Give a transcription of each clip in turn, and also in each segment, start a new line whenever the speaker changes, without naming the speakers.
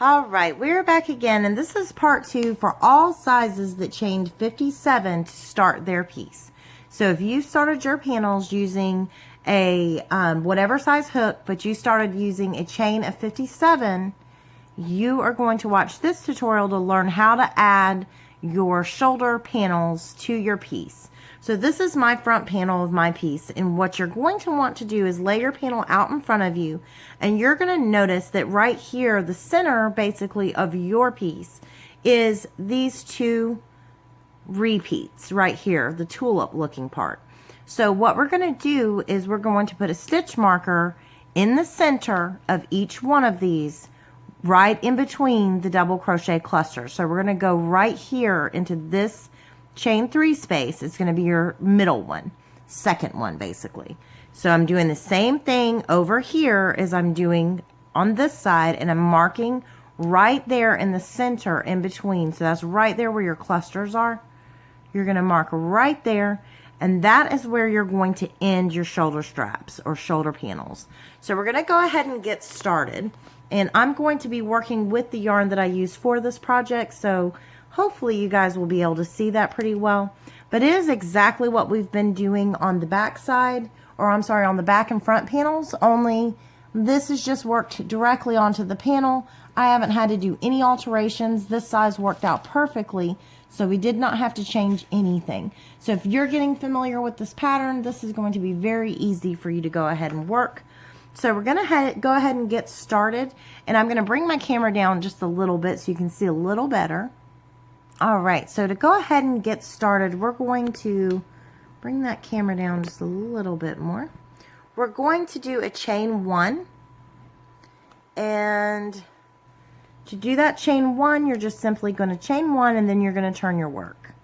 All right, we're back again, and this is part 2 for all sizes that chained 57 to start their piece. So if you started your panels using a whatever size hook, but you started using a chain of 57, you are going to watch this tutorial to learn how to add your shoulder panels to your piece. So this is my front panel of my piece, and what you're going to want to do is lay your panel out in front of you, and you're going to notice that right here, the center basically of your piece is these two repeats right here, the tulip looking part. So what we're going to do is we're going to put a stitch marker in the center of each one of these, right in between the double crochet clusters. So we're going to go right here into this chain 3 space. It's going to be your middle one, second one basically. So I'm doing the same thing over here as I'm doing on this side, and I'm marking right there in the center in between. So that's right there where your clusters are. You're going to mark right there, and that is where you're going to end your shoulder straps or shoulder panels. So we're going to go ahead and get started, and I'm going to be working with the yarn that I use for this project, so hopefully you guys will be able to see that pretty well. But it is exactly what we've been doing on the back side, or I'm sorry, on the back and front panels, only this is just worked directly onto the panel. I haven't had to do any alterations. This size worked out perfectly, so we did not have to change anything. So if you're getting familiar with this pattern, this is going to be very easy for you to go ahead and work. So we're going to go ahead and get started, and I'm going to bring my camera down just a little bit so you can see a little better. All right, so to go ahead and get started, we're going to bring that camera down just a little bit more. We're going to do a chain 1, and to do that chain 1, you're just simply going to chain 1, and then you're going to turn your work.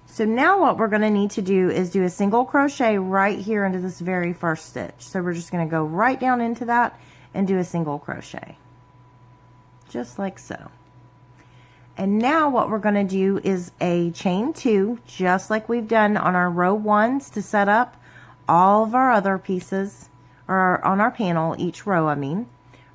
So now what we're going to need to do is do a single crochet right here into this very first stitch. So we're just going to go right down into that and do a single crochet, just like so. And now what we're going to do is a chain 2, just like we've done on our row 1s to set up all of our other pieces, or on our panel, each row I mean.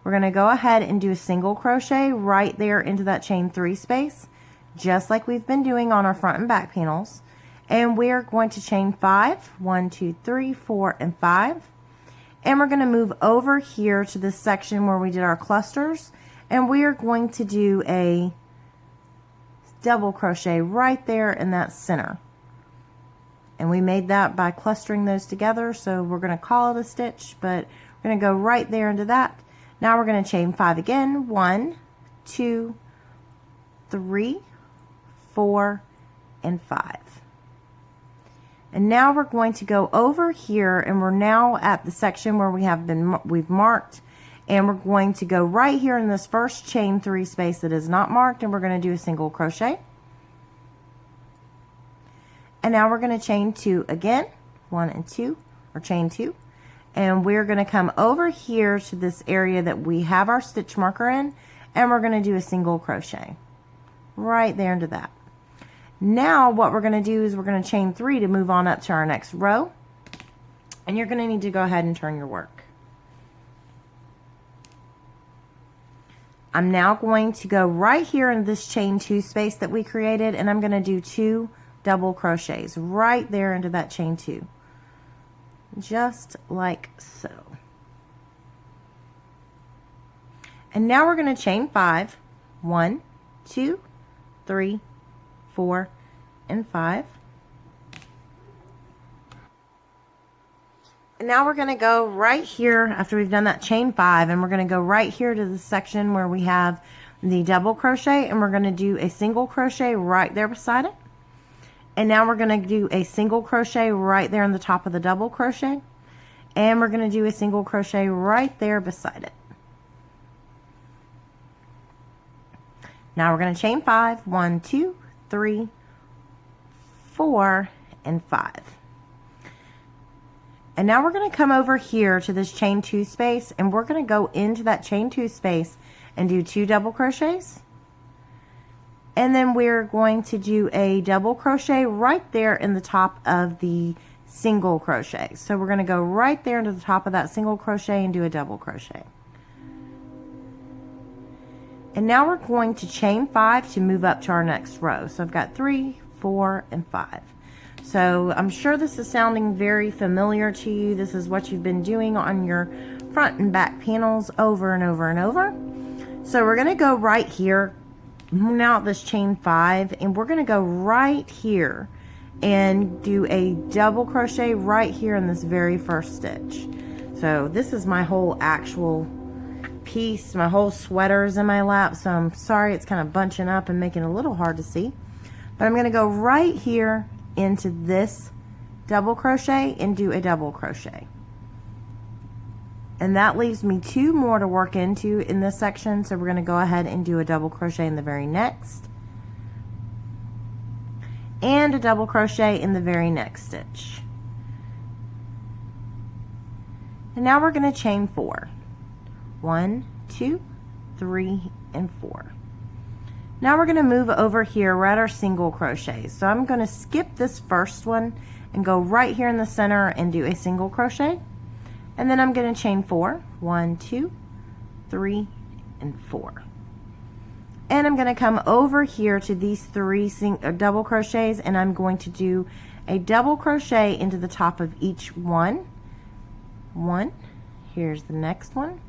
We're going to go ahead and do a single crochet right there into that chain 3 space, just like we've been doing on our front and back panels. And we're going to chain 5, 1, 2, 3, 4, and 5. And we're going to move over here to this section where we did our clusters, and we are going to do a double crochet right there in that center. And we made that by clustering those together, so we're going to call it a stitch, but we're going to go right there into that. Now we're going to chain 5 again. 1, 2, 3, 4, and 5. And now we're going to go over here, and we're now at the section where we've marked, and we're going to go right here in this first chain 3 space that is not marked, and we're going to do a single crochet. And now we're going to chain 2 again, 1 and 2, or chain 2. And we're going to come over here to this area that we have our stitch marker in, and we're going to do a single crochet right there into that. Now what we're going to do is we're going to chain 3 to move on up to our next row, and you're going to need to go ahead and turn your work. I'm now going to go right here in this chain 2 space that we created, and I'm going to do 2 double crochets right there into that chain 2, just like so. And now we're going to chain 5, 1, 2, 3, 4, and 5. And now we're going to go right here after we've done that chain 5, and we're going to go right here to the section where we have the double crochet, and we're going to do a single crochet right there beside it. And now we're going to do a single crochet right there on the top of the double crochet, and we're going to do a single crochet right there beside it. Now we're going to chain 5, 1, 2, 3, 4, and 5. And now we're going to come over here to this chain 2 space, and we're going to go into that chain 2 space and do 2 double crochets. And then we're going to do a double crochet right there in the top of the single crochet. So we're going to go right there into the top of that single crochet and do a double crochet. And now we're going to chain 5 to move up to our next row. So I've got 3, 4, and 5. So I'm sure this is sounding very familiar to you. This is what you've been doing on your front and back panels over and over and over. So we're going to go right here now at this chain 5, and we're going to go right here and do a double crochet right here in this very first stitch. So this is my whole actual piece. My whole sweater is in my lap, so I'm sorry it's kind of bunching up and making it a little hard to see. But I'm going to go right here into this double crochet and do a double crochet. And that leaves me 2 more to work into in this section, so we're going to go ahead and do a double crochet in the very next, and a double crochet in the very next stitch. And now we're going to chain 4. 1, 2, 3, and 4. Now we're going to move over here. We're at our single crochets. So I'm going to skip this first one and go right here in the center and do a single crochet. And then I'm going to chain 4. 1, 2, 3, and 4. And I'm going to come over here to these 3 double crochets, and I'm going to do a double crochet into the top of each one. 1. Here's the next one.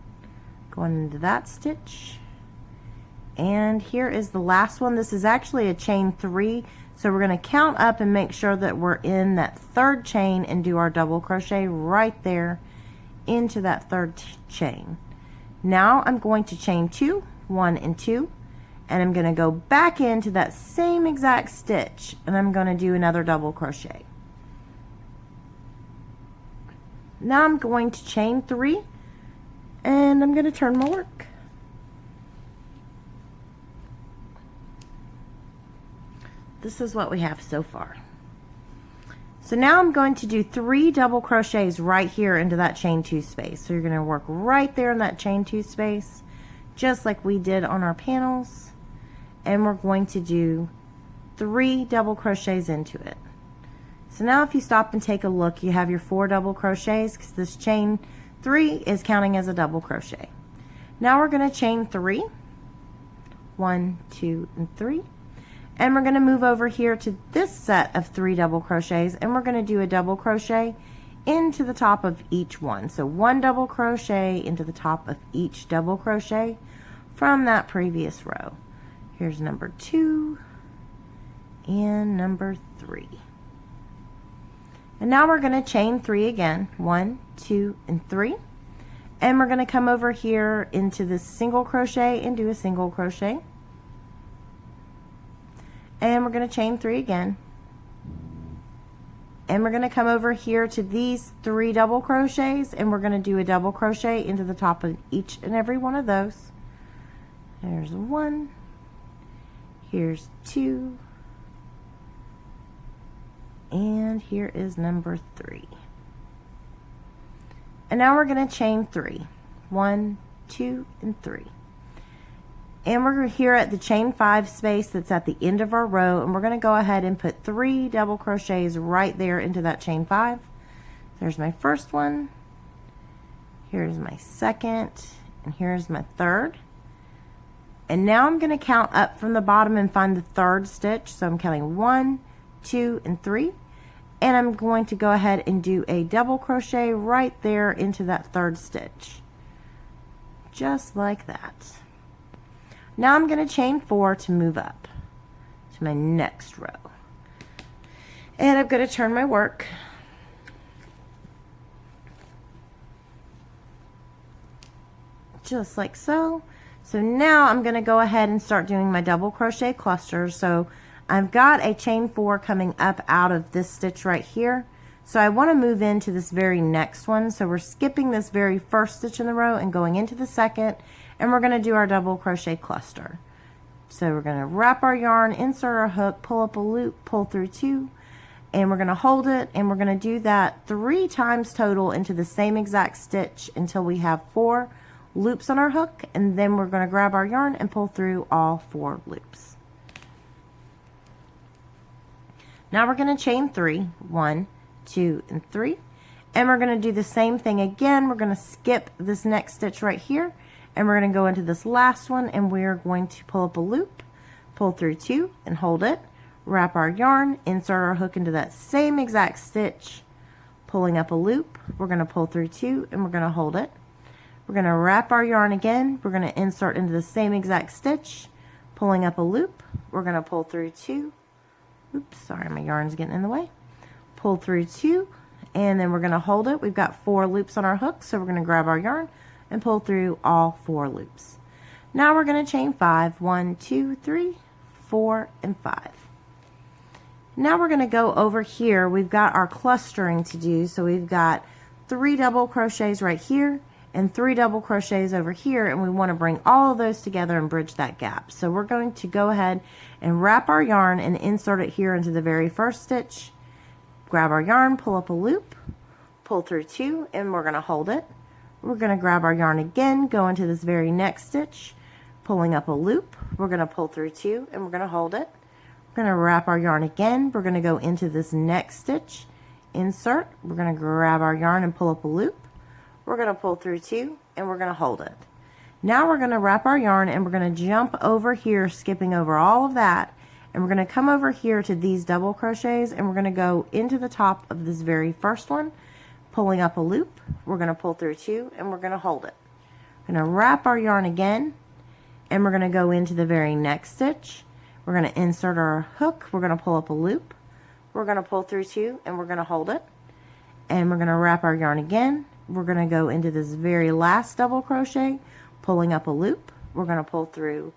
Going into that stitch. And here is the last one. This is actually a chain 3. So we're going to count up and make sure that we're in that 3rd chain and do our double crochet right there into that 3rd chain. Now I'm going to chain 2, 1 and 2, and I'm going to go back into that same exact stitch, and I'm going to do another double crochet. Now I'm going to chain 3, and I'm going to turn my work. This is what we have so far. So now I'm going to do 3 double crochets right here into that chain 2 space. So you're going to work right there in that chain 2 space, just like we did on our panels. And we're going to do 3 double crochets into it. So now if you stop and take a look, you have your 4 double crochets, because this chain 3 is counting as a double crochet. Now we're going to chain 3. 1, 2, and 3. And we're going to move over here to this set of 3 double crochets, and we're going to do a double crochet into the top of each one. So 1 double crochet into the top of each double crochet from that previous row. Here's number 2 and number 3. And now we're going to chain 3 again. 1, 2, and 3. And we're going to come over here into this single crochet and do a single crochet. And we're going to chain 3 again. And we're going to come over here to these 3 double crochets, and we're going to do a double crochet into the top of each and every one of those. There's 1. Here's 2. And here is number 3. And now we're going to chain 3. 1, 2, and 3. And we're here at the chain 5 space that's at the end of our row, and we're going to go ahead and put 3 double crochets right there into that chain 5. There's my first one, here's my second, and here's my third. And now I'm going to count up from the bottom and find the 3rd stitch. So I'm counting 1, 2, and 3. And I'm going to go ahead and do a double crochet right there into that 3rd stitch. Just like that. Now I'm going to chain 4 to move up to my next row. And I'm going to turn my work. Just like so. So now I'm going to go ahead and start doing my double crochet clusters. So I've got a chain 4 coming up out of this stitch right here. So I want to move into this very next one. So we're skipping this very first stitch in the row and going into the second, and we're going to do our double crochet cluster. So we're going to wrap our yarn, insert our hook, pull up a loop, pull through 2, and we're going to hold it, and we're going to do that 3 times total into the same exact stitch until we have 4 loops on our hook, and then we're going to grab our yarn and pull through all 4 loops. Now we're going to chain 3, 1, 2, and 3, and we're going to do the same thing again. We're going to skip this next stitch right here, and we're going to go into this last one, and we're going to pull up a loop, pull through 2 and hold it, wrap our yarn, insert our hook into that same exact stitch, pulling up a loop, we're going to pull through 2 and we're going to hold it. We're going to wrap our yarn again, we're going to insert into the same exact stitch, pulling up a loop, we're going to pull through 2, oops, sorry, my yarn's getting in the way, pull through 2, and then we're going to hold it. We've got 4 loops on our hook, so we're going to grab our yarn and pull through all 4 loops. Now we're going to chain 5, 1, 2, 3, 4, and 5. Now we're going to go over here. We've got our clustering to do, so we've got 3 double crochets right here and 3 double crochets over here, and we want to bring all of those together and bridge that gap. So we're going to go ahead and wrap our yarn and insert it here into the very first stitch, grab our yarn, pull up a loop, pull through 2, and we're going to hold it. We're going to grab our yarn again, go into this very next stitch, pulling up a loop, we're going to pull through 2 and we're going to hold it. We're going to wrap our yarn again, we're going to go into this next stitch, insert, we're going to grab our yarn and pull up a loop, we're going to pull through 2 and we're going to hold it. Now we're going to wrap our yarn and we're going to jump over here, skipping over all of that, and we're going to come over here to these double crochets, and we're going to go into the top of this very first one, pulling up a loop, we're going to pull through 2 and we're going to hold it. We're going to wrap our yarn again, and we're going to go into the very next stitch, we're going to insert our hook, we're going to pull up a loop, we're going to pull through 2 and we're going to hold it, and we're going to wrap our yarn again, we're going to go into this very last double crochet, pulling up a loop, we're going to pull through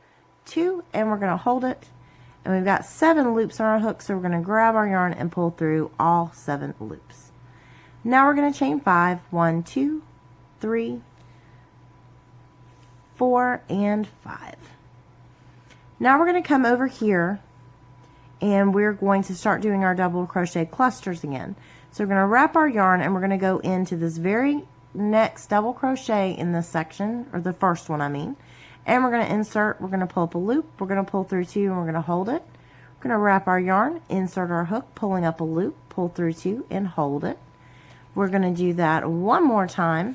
2 and we're going to hold it, and we've got 7 loops on our hook, so we're going to grab our yarn and pull through all 7 loops. Now we're going to chain 5, 1, 2, 3, 4, and 5. Now we're going to come over here and we're going to start doing our double crochet clusters again. So we're going to wrap our yarn and we're going to go into this very next double crochet in this section, or the first one I mean, and we're going to insert, we're going to pull up a loop, we're going to pull through 2 and we're going to hold it. We're going to wrap our yarn, insert our hook, pulling up a loop, pull through 2 and hold it. We're going to do that one more time.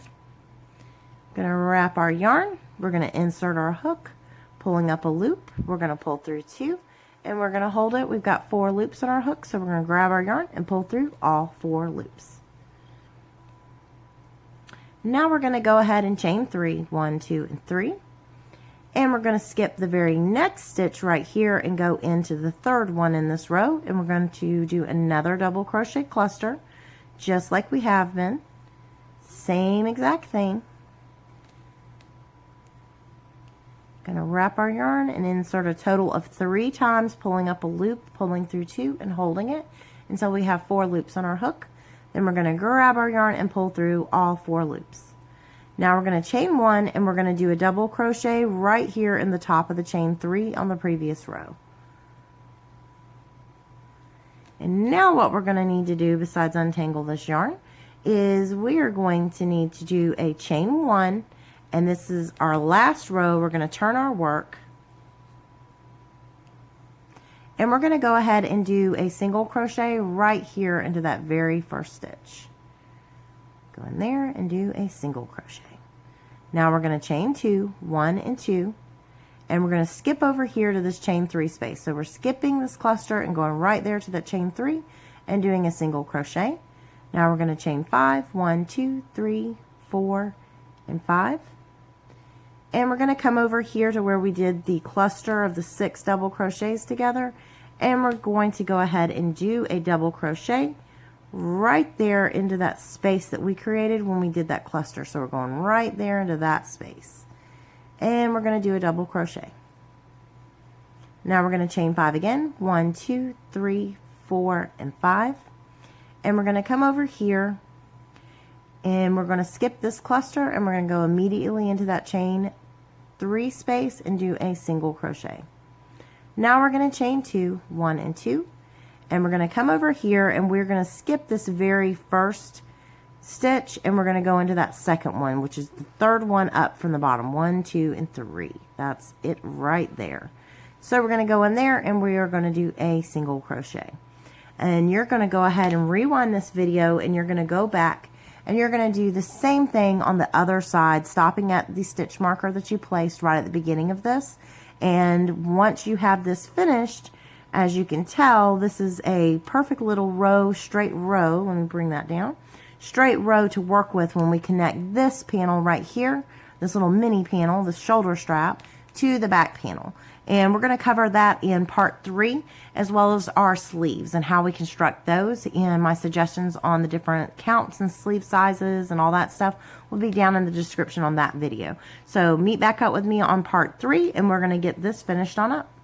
Going to wrap our yarn, we're going to insert our hook, pulling up a loop, we're going to pull through 2 and we're going to hold it. We've got 4 loops on our hook, so we're going to grab our yarn and pull through all 4 loops. Now we're going to go ahead and chain 3, 1, 2, and 3, and we're going to skip the very next stitch right here and go into the third one in this row, and we're going to do another double crochet cluster just like we have been, same exact thing. Going to wrap our yarn and insert a total of 3 times, pulling up a loop, pulling through 2 and holding it until we have 4 loops on our hook. Then we're going to grab our yarn and pull through all 4 loops. Now we're going to chain 1 and we're going to do a double crochet right here in the top of the chain 3 on the previous row. And now what we're going to need to do, besides untangle this yarn, is we are going to need to do a chain 1, and this is our last row. We're going to turn our work, and we're going to go ahead and do a single crochet right here into that very first stitch. Go in there and do a single crochet. Now we're going to chain 2, 1 and 2, and we're going to skip over here to this chain 3 space. So we're skipping this cluster and going right there to that chain 3 and doing a single crochet. Now we're going to chain 5, 1, 2, 3, 4, and 5. And we're going to come over here to where we did the cluster of the 6 double crochets together, and we're going to go ahead and do a double crochet right there into that space that we created when we did that cluster. So we're going right there into that space, and we're going to do a double crochet. Now we're going to chain 5 again, 1, 2, 3, 4, and 5, and we're going to come over here and we're going to skip this cluster and we're going to go immediately into that chain 3 space and do a single crochet. Now we're going to chain 2, 1 and 2, and we're going to come over here and we're going to skip this very first stitch and we're going to go into that second one, which is the third one up from the bottom. 1, 2, and 3. That's it right there. So we're going to go in there and we are going to do a single crochet. And you're going to go ahead and rewind this video and you're going to go back And you're going to do the same thing on the other side, stopping at the stitch marker that you placed right at the beginning of this. And once you have this finished, as you can tell, this is a perfect little row, straight row. Let me bring that down. Straight row to work with when we connect this panel right here, this little mini panel, the shoulder strap, to the back panel. And we're going to cover that in part 3, as well as our sleeves and how we construct those. And my suggestions on the different counts and sleeve sizes and all that stuff will be down in the description on that video. So meet back up with me on part 3, and we're going to get this finished on up.